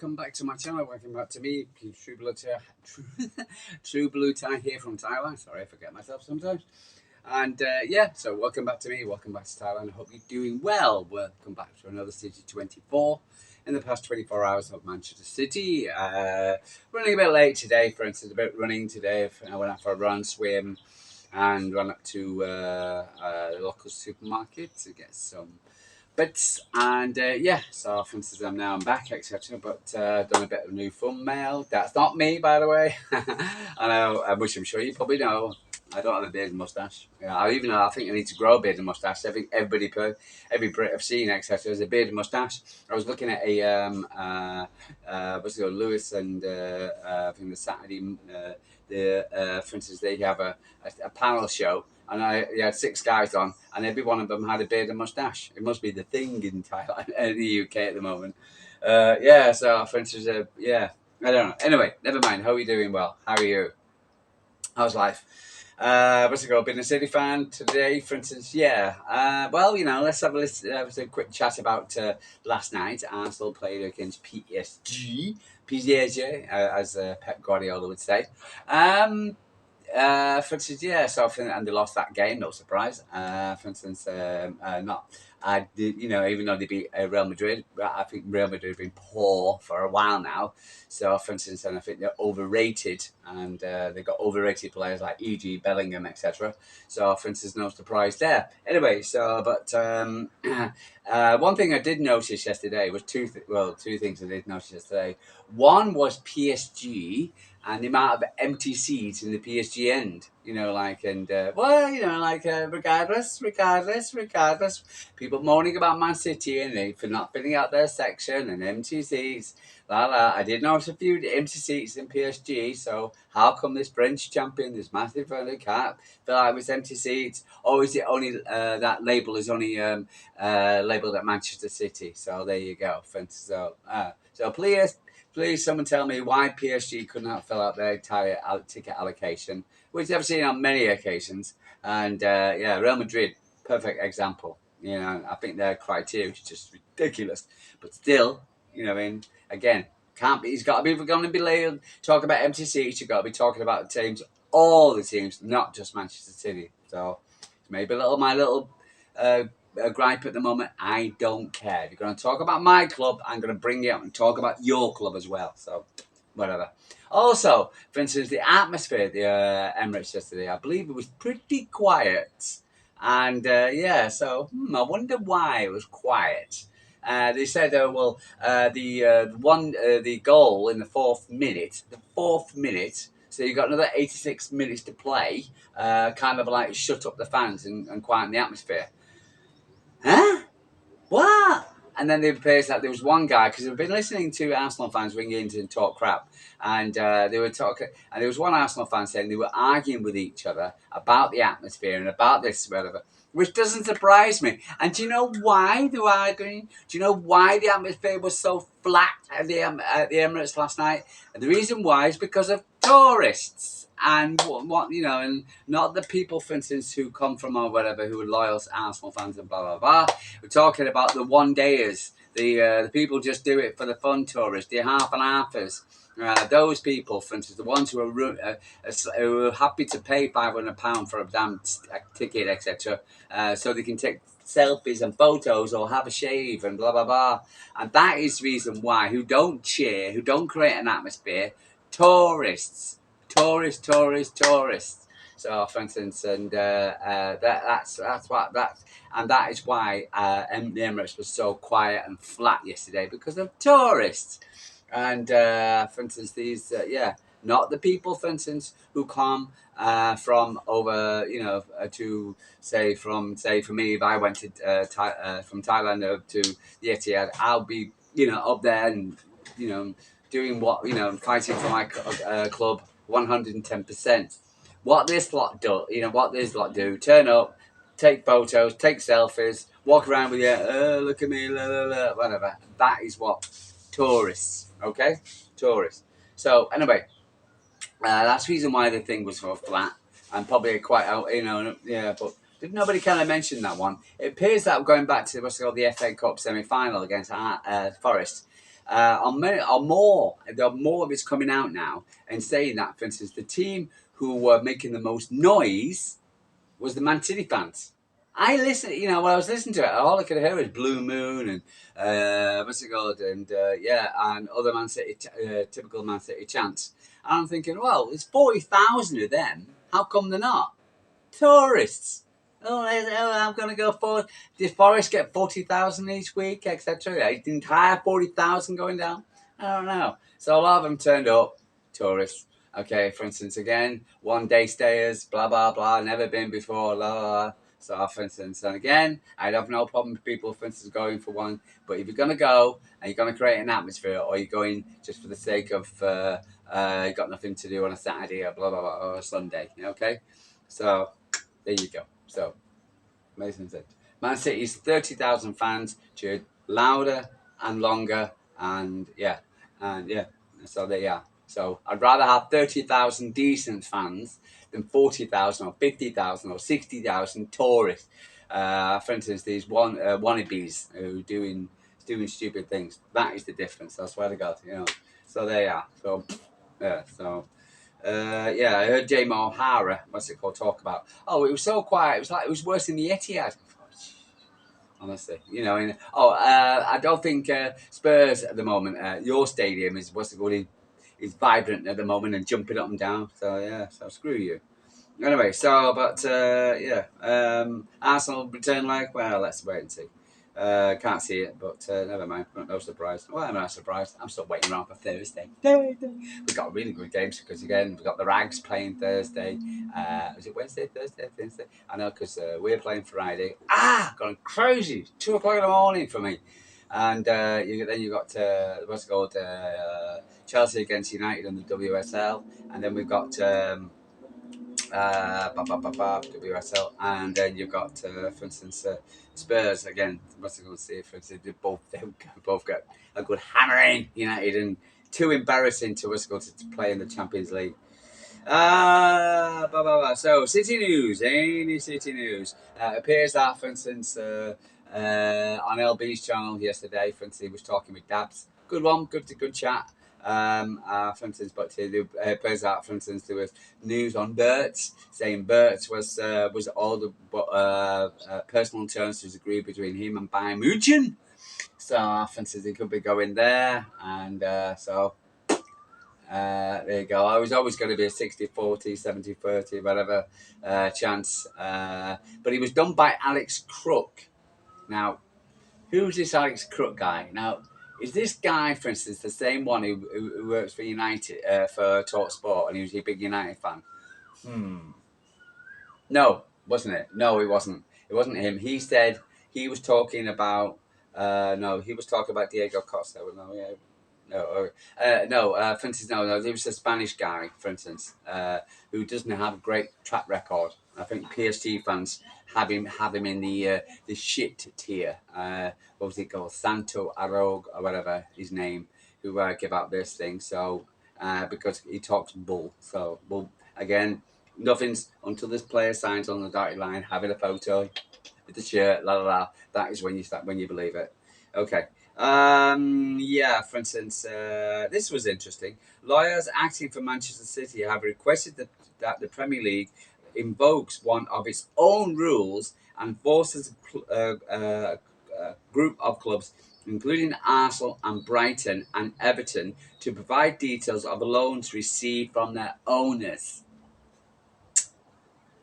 welcome back to my channel. Welcome back to me, True Blue Tie here from Thailand. Sorry, I forget myself sometimes. And yeah, so welcome back to me. Welcome back to Thailand. I hope you're doing well. Welcome back to another City 24. In the past 24 hours of Manchester City. Running a bit late today, for instance, a bit running today. I went out for a run, swim, and ran up to the local supermarket to get some bits. And yeah, so for instance, I'm back, etc. But done a bit of new thumbnail. That's not me, by the way. I know, which I'm sure you probably know. I don't have a beard and mustache. Yeah, I think I need to grow a beard and mustache. I think every Brit I've seen, etc., has a beard and mustache. I was looking at a what's it called, Lewis and I think the Saturday, for instance, they have a panel show, and they had 6 guys on, and every one of them had a beard and mustache. It must be the thing in Thailand, in the UK at the moment. Yeah, so for instance, yeah, I don't know. Anyway, never mind. How are you doing? Well, how are you? How's life? What's it called? Been a City fan today, for instance. Yeah. Well, you know, let's have a quick chat about last night. Arsenal played against PSG, as Pep Guardiola would say. For instance, yeah. So, and they lost that game. No surprise. For instance, not. I did, you know, even though they beat Real Madrid, I think Real Madrid have been poor for a while now. So, for instance, and I think they're overrated, and they've got overrated players like E.G., Bellingham, etc. So, for instance, no surprise there. Anyway, so, but one thing I did notice yesterday was two things I did notice yesterday. One was PSG and the amount of empty seats in the PSG end, you know, like, and, well, you know, like, regardless, people moaning about Man City and they for not filling out their section and empty seats, I did notice a few empty seats in PSG, so how come this French champion, this massive can't fill out with empty seats? Or is it only, that label is only, labelled at Manchester City? So there you go. So please, someone tell me why PSG could not fill out their ticket allocation, which I've seen on many occasions. And yeah, Real Madrid, perfect example. You know, I think their criteria is just ridiculous. But still, you know, I mean, again, can't be. He's got to be. If we're going to be talking about empty seats, you've got to be talking about the teams, all the teams, not just Manchester City. So maybe my little. A gripe at the moment. I don't care. If you're going to talk about my club, I'm going to bring you up and talk about your club as well. So, whatever. Also, for instance, the atmosphere at the Emirates yesterday, I believe it was pretty quiet. And yeah, so I wonder why it was quiet. They said, the goal in the fourth minute, so you've got another 86 minutes to play, kind of like shut up the fans and quieten the atmosphere. Huh? What? And then they replaced that. There was one guy, because I've been listening to Arsenal fans ring in and talk crap, and they were talking, and there was one Arsenal fan saying they were arguing with each other about the atmosphere and about this, whatever, which doesn't surprise me. And do you know why they were arguing? Do you know why the atmosphere was so flat at the Emirates last night? And the reason why is because of tourists. And what you know, and not the people, for instance, who come from or whatever, who are loyal Arsenal fans and blah blah blah. We're talking about the one-dayers, the people just do it for the fun tourists, the half and halfers. Those people, for instance, the ones who are happy to pay £500 for a damn ticket, etc., so they can take selfies and photos or have a shave and blah blah blah. And that is the reason why. Who don't cheer, who don't create an atmosphere, tourists. So, for instance, and that is why the Emirates was so quiet and flat yesterday, because of tourists. And for instance, these not the people, for instance, who come from over, you know, to say for me, if I went to from Thailand up to the Etihad, I'll be, you know, up there and, you know, doing what, you know, fighting for my club 110%. What this lot do, turn up, take photos, take selfies, walk around with you, look at me, whatever. That is what tourists, okay? Tourists. So, anyway, that's the reason why the thing was so flat, and probably quite, you know, yeah, but did nobody kind of mention that one? It appears that going back to what's called the FA Cup semi-final against Forest, on more. More of it's coming out now and saying that, for instance, the team who were making the most noise was the Man City fans. I listen, when I was listening to it, all I could hear was Blue Moon and what's it called, and and other Man City, typical Man City chants. And I'm thinking, well, there's 40,000 of them. How come they're not tourists? I'm going to go for. Did Forest get 40,000 each week, etc.? The entire 40,000 going down. I don't know. So a lot of them turned up, tourists. Okay, for instance, again, 1 day stayers, blah, blah, blah, never been before, blah, blah, blah. So, for instance, and again, I'd have no problem with people, for instance, going for one. But if you're going to go and you're going to create an atmosphere, or you're going just for the sake of you got nothing to do on a Saturday or blah, blah, blah, or a Sunday, okay? So, there you go. So, amazing thing. Man City's 30,000 fans cheered louder and longer, and so there you are. So I'd rather have 30,000 decent fans than 40,000 or 50,000 or 60,000 tourists. For instance, these wannabes who doing stupid things. That is the difference. I swear to God, So there you are. So yeah. So. I heard Jamie O'Hara, talk about. Oh, it was so quiet. It was like it was worse than the Etihad. Honestly, I don't think Spurs at the moment. Your stadium is is vibrant at the moment and jumping up and down. So so screw you. Anyway, Arsenal return leg. Well, let's wait and see. Can't see it, but never mind. No surprise. Well, I'm not surprised. I'm still waiting around for Thursday. We've got really good games because, again, we've got the Rags playing Thursday. Is it Wednesday, Thursday? I know, because we're playing Friday. Gone crazy. 2 o'clock in the morning for me. And then you've got Chelsea against United in the WSL. And then we've got WSL, and then you've got, for instance, Spurs again. What's it going to see? For instance, they both got a good hammering. United, and too embarrassing to play in the Champions League. So City news. Any City news? Appears that, for instance, on LB's channel yesterday, for instance, he was talking with Dabs. Good one. Good chat. For instance, but it appears that, for instance, there was news on Wirtz saying Wirtz was all the personal terms was agreed between him and Bayern Munich. So, for instance, he could be going there, and there you go. I was always going to be a 60-40, 70-30, whatever chance. But he was done by Alex Crook. Now, who's this Alex Crook guy? Now, is this guy, for instance, the same one who works for United, for Talk Sport, and he was a big United fan? No, wasn't it? No, it wasn't. It wasn't him. He said he was talking about. He was talking about Diego Costa. For instance, no. He was a Spanish guy, for instance, who doesn't have a great track record. I think PSG fans have him in the shit tier. What was it called? Santo Arrogo or whatever his name, who give out this thing. So because he talks bull. So bull again. Nothing's until this player signs on the dotted line, having a photo with the shirt, la la la. That is when you believe it. Okay. For instance, this was interesting. Lawyers acting for Manchester City have requested that the Premier League invokes one of its own rules and forces a group of clubs, including Arsenal and Brighton and Everton, to provide details of the loans received from their owners.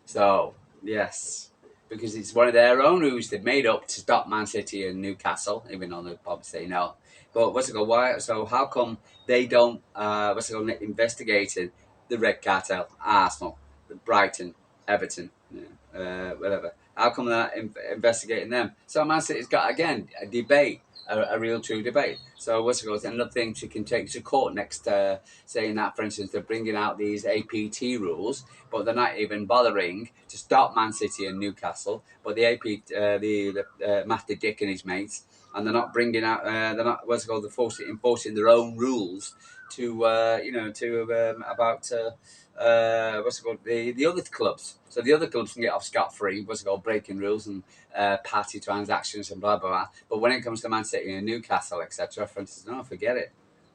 So, yes, because it's one of their own rules they've made up to stop Man City and Newcastle, even though they'll probably say no. But why? So how come they don't, investigating the Red Cartel, Arsenal, Brighton, Everton, whatever? How come they're not investigating them? So Man City's got, again, a debate. A real true debate. So another thing she can take to court next, saying that, for instance, they're bringing out these APT rules, but they're not even bothering to stop Man City and Newcastle. But the Master Dick and his mates, and they're not bringing out, they're not enforcing their own rules about what's it called, the other clubs. So the other clubs can get off scot free. What's it called, breaking rules and party transactions and blah blah blah. But when it comes to Man City and Newcastle, etc., for instance, no, forget it.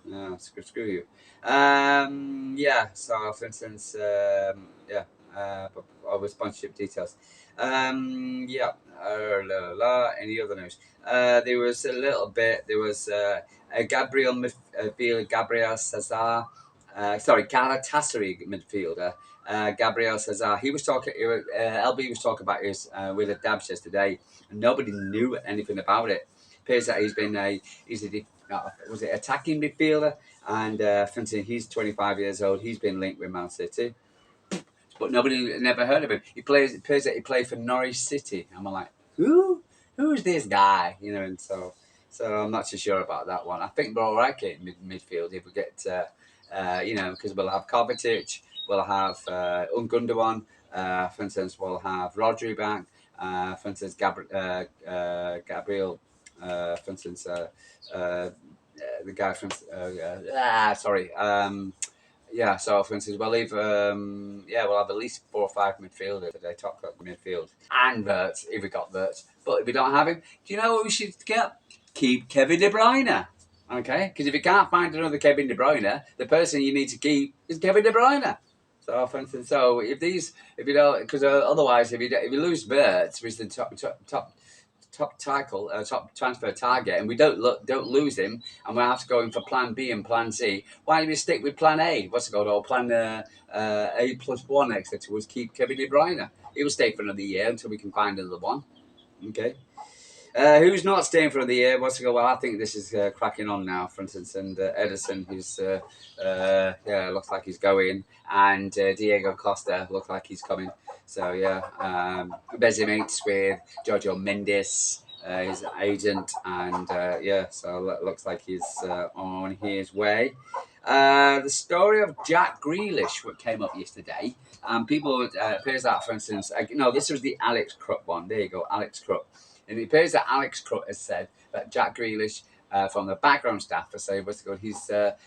No, screw you. Yeah. So, for instance, yeah. With sponsorship details. Yeah. Any other news? There was a little bit. There was Gabriel Cesar. Sorry, Galatasaray midfielder. Gabriel Cesar. He was talking. LB was talking about his with the Dabs yesterday, and nobody knew anything about it. Appears that he's a was it attacking midfielder, and for instance, he's 25 years old. He's been linked with Man City, but nobody never heard of him. It appears that he played for Norwich City. And I'm like, who's this guy? And so I'm not too sure about that one. I think we're all right in midfield if we get, because we'll have Kovacic, we'll have Ungundawan, for instance, we'll have Rodri back, for instance, Gabriel, for instance, the guy from, sorry, yeah, so for instance, we'll leave. We'll have at least 4 or 5 midfielders today, top midfield, and Wirtz if we got Wirtz. But if we don't have him, do you know what we should get? Keep Kevin De Bruyne. Okay, because if you can't find another Kevin De Bruyne, the person you need to keep is Kevin De Bruyne. So, for instance, if you don't, because otherwise, if you lose Wirtz, which is the top transfer target, and we don't lose him, and we have to go in for Plan B and Plan C. Why do we stick with Plan A? What's it called? Or Plan A+1, etc. Was keep Kevin De Bruyne. He will stay for another year until we can find another one. Okay. Who's not staying for another year? What's it called? Well, I think this is cracking on now, for instance, and Edison, who's looks like he's going, and Diego Costa looks like he's coming. So yeah, busy mates with Giorgio Mendes, his agent, and so it looks like he's on his way. The story of Jack Grealish, what came up yesterday, people appears that, for instance, this was the Alex Krupp one. There you go, Alex Krupp. And it appears that Alex Krupp has said that Jack Grealish, from the background staff, has said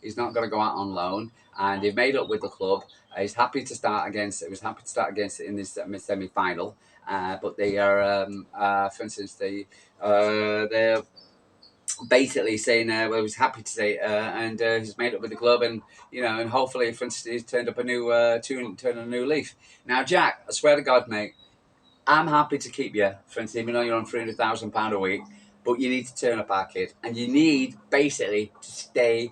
he's not going to go out on loan, and they've made up with the club. He's happy to start against it. Was happy to start against it in this semi-final, but they are, for instance, they're basically saying, well, he's happy to say, and he's made up with the club, and and hopefully, for instance, he's turned up a new turn a new leaf. Now, Jack, I swear to God, mate, I'm happy to keep you, for instance, even though you're on £300,000 a week, but you need to turn up our kid, and you need basically to stay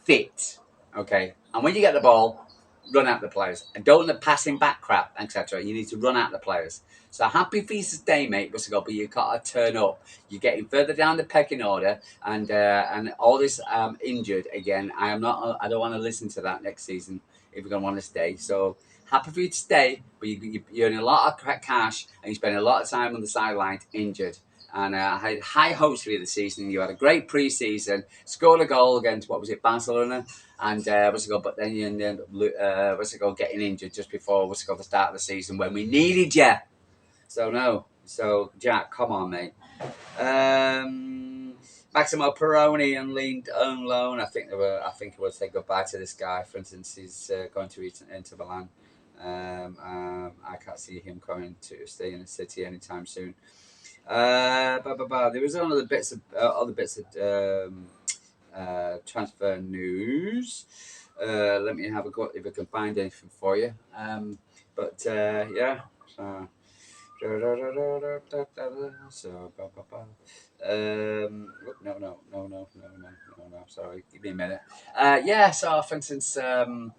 fit, okay? And when you get the ball, run out the players, and don't let passing back crap, etc. You need to run out the players. So happy for you to stay, mate, but you've got to turn up. You're getting further down the pecking order, and all this injured again. I don't want to listen to that next season if you're going to want to stay. So happy for you to stay, but you earn a lot of cash, and you spend a lot of time on the sidelines injured. And I had high hopes for you this season. You had a great pre-season, scored a goal against, Barcelona, and but then you ended up getting injured just before the start of the season when we needed you. So Jack, come on, mate. Maximo Peroni on loan. I think we'll say goodbye to this guy. For instance, he's going to Inter Milan. I can't see him coming to stay in the city anytime soon. There was other bits of transfer news. Let me have a go if I can find anything for you. No. Sorry, give me a minute. So for instance, I'm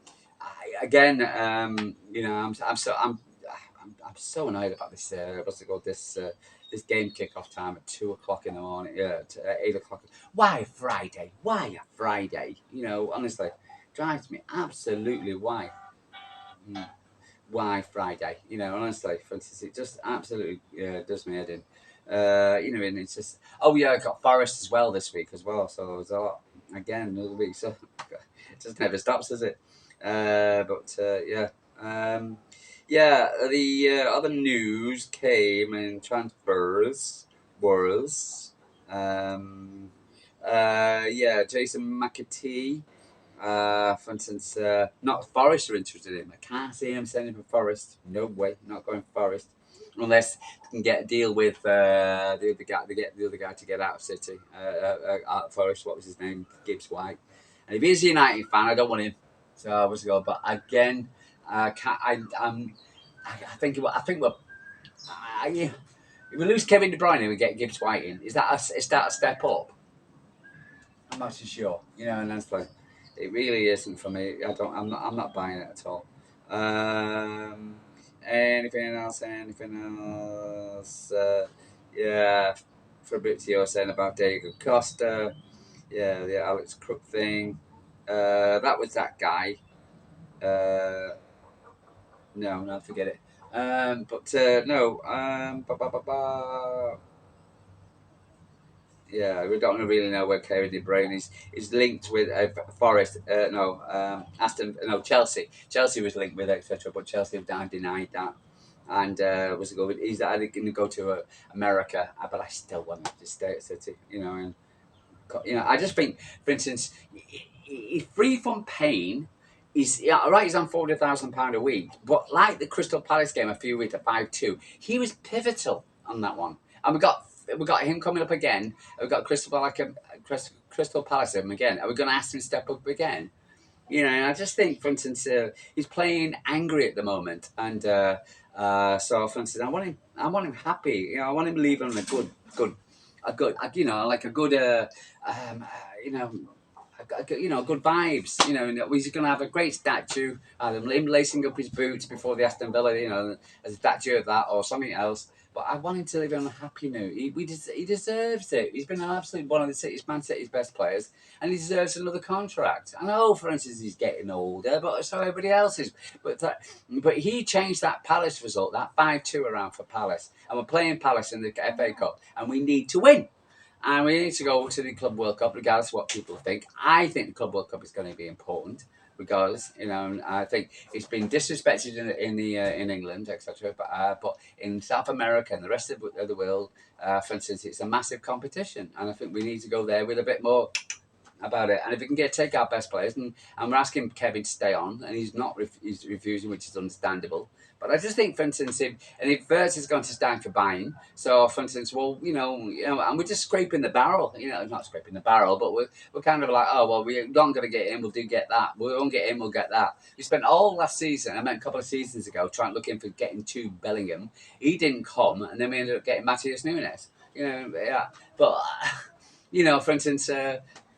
so annoyed about this. This game kickoff time at 2:00 in the morning. At 8:00. Why Friday? Why a Friday? Honestly, drives me absolutely why. Why Friday? Honestly, for instance, it just absolutely does me head in. And it's just, I got Forest as well this week as well. So there's a lot again another week. So it just never stops, does it? The other news came in transfers was, Jason Mcatee. For instance, not Forest are interested in. I can't see him sending for Forest. No way, not going for Forest. Unless they can get a deal with the other guy, they get the other guy to get out of City, out of Forest. What was his name? Gibbs White. And if he's a United fan, I don't want him. So I was go. But again, can't, I think we're. Yeah. If we lose Kevin De Bruyne and we get Gibbs White in, is that a step up? I'm not too sure. And that's like, it really isn't for me. I'm not buying it at all. Anything else? Anything else? Yeah, Fabrizio saying about Diego Costa. Yeah, the Alex Crook thing. That was that guy. No, forget it. But no. Yeah, we don't really know where Kevin De Bruyne is linked with Forest. Chelsea. Chelsea was linked with etc. But Chelsea have denied that, and was it go with? He's going to go to America, but I still want him to stay at City. And I just think, for instance, he's free from pain. He's right. He's on £40,000 a week, but like the Crystal Palace game a few weeks at 5-2, he was pivotal on that one, and we got him coming up again. We've got Crystal Palace him again. Are we going to ask him to step up again? And I just think, for instance, he's playing angry at the moment, and so for instance, I want him happy. I want him leaving on a good, like a good, good vibes. He's going to have a great statue. Him lacing up his boots before the Aston Villa, as a statue of that or something else. But I want him to live on a happy note. He deserves it. He's been absolutely one of Man City's best players, and he deserves another contract. I know, for instance, he's getting older, but so everybody else is. But he changed that Palace result, that 5-2 around for Palace, and we're playing Palace in the FA Cup, and we need to win. And we need to go to the Club World Cup, regardless of what people think. I think the Club World Cup is going to be important, regardless. I think it's been disrespected in England, etc. But in South America and the rest of the world, for instance, it's a massive competition, and I think we need to go there with a bit more about it. And if we can take our best players, and we're asking Kevin to stay on, and he's not, he's refusing, which is understandable. But I just think, for instance, if Wirtz is going to stand for Bayern, so for instance, and we're just scraping the barrel, not scraping the barrel, but we're kind of like, oh well, we're not going to get him, we'll get that. We won't get him, we'll get that. We spent all last season, a couple of seasons ago, looking for getting to Bellingham. He didn't come, and then we ended up getting Matheus Nunes. Yeah, but for instance.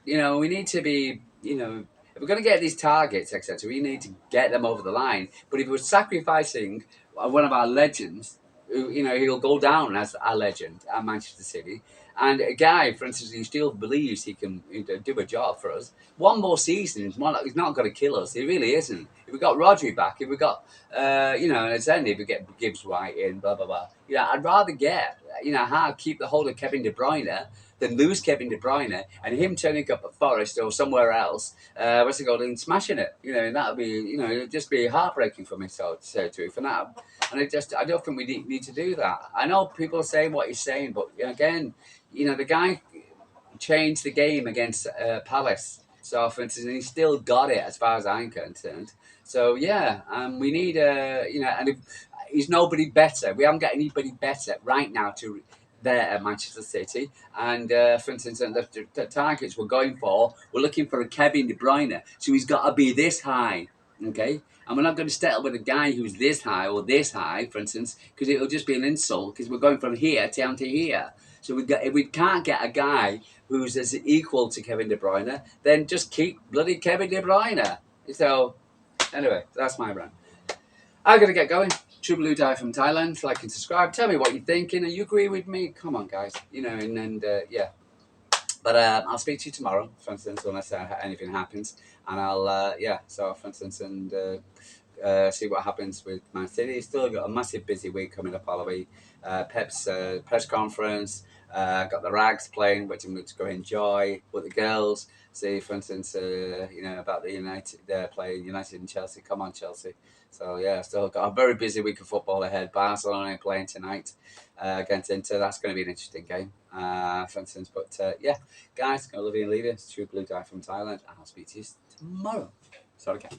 We need to be, if we're going to get these targets, etc., we need to get them over the line. But if we're sacrificing one of our legends, he'll go down as a legend at Manchester City. And a guy, for instance, who still believes he can do a job for us. One more season, he's not going to kill us. He really isn't. If we got Rodri back, if we got, if we get Gibbs White in, blah, blah, blah. I'd rather get, keep the hold of Kevin De Bruyne than lose Kevin De Bruyne and him turning up at Forest or somewhere else, and smashing it. And that would be, it'd just be heartbreaking for me, so to say the truth. And I don't think we need to do that. I know people are saying what he's saying, but again, the guy changed the game against Palace. So, for instance, and he still got it as far as I'm concerned. So, yeah, we need, and if he's nobody better. We haven't got anybody better right now there at Manchester City. And, for instance, the targets we're going for, we're looking for a Kevin De Bruyne. So he's got to be this high, okay? And we're not going to settle with a guy who's this high or this high, for instance, because it'll just be an insult because we're going from here down to here. So if we can't get a guy who's as equal to Kevin De Bruyne, then just keep bloody Kevin De Bruyne. So, anyway, that's my rant. I'm going to get going. True Blue Dye from Thailand. Like and subscribe. Tell me what you're thinking. Do you agree with me? Come on, guys. Yeah. But I'll speak to you tomorrow, for instance, unless anything happens. And I'll, for instance, and see what happens with Man City. Still got a massive busy week coming up, Halloween. Pep's press conference. Got the Rags playing, which I'm going to go enjoy with the girls. See, for instance, about the United, they're playing United and Chelsea. Come on, Chelsea. So, yeah, still got a very busy week of football ahead. Barcelona playing tonight against Inter. That's going to be an interesting game, for instance. But, guys, love you and leave you. It's True Blue Dye from Thailand, and I'll speak to you tomorrow. So okay.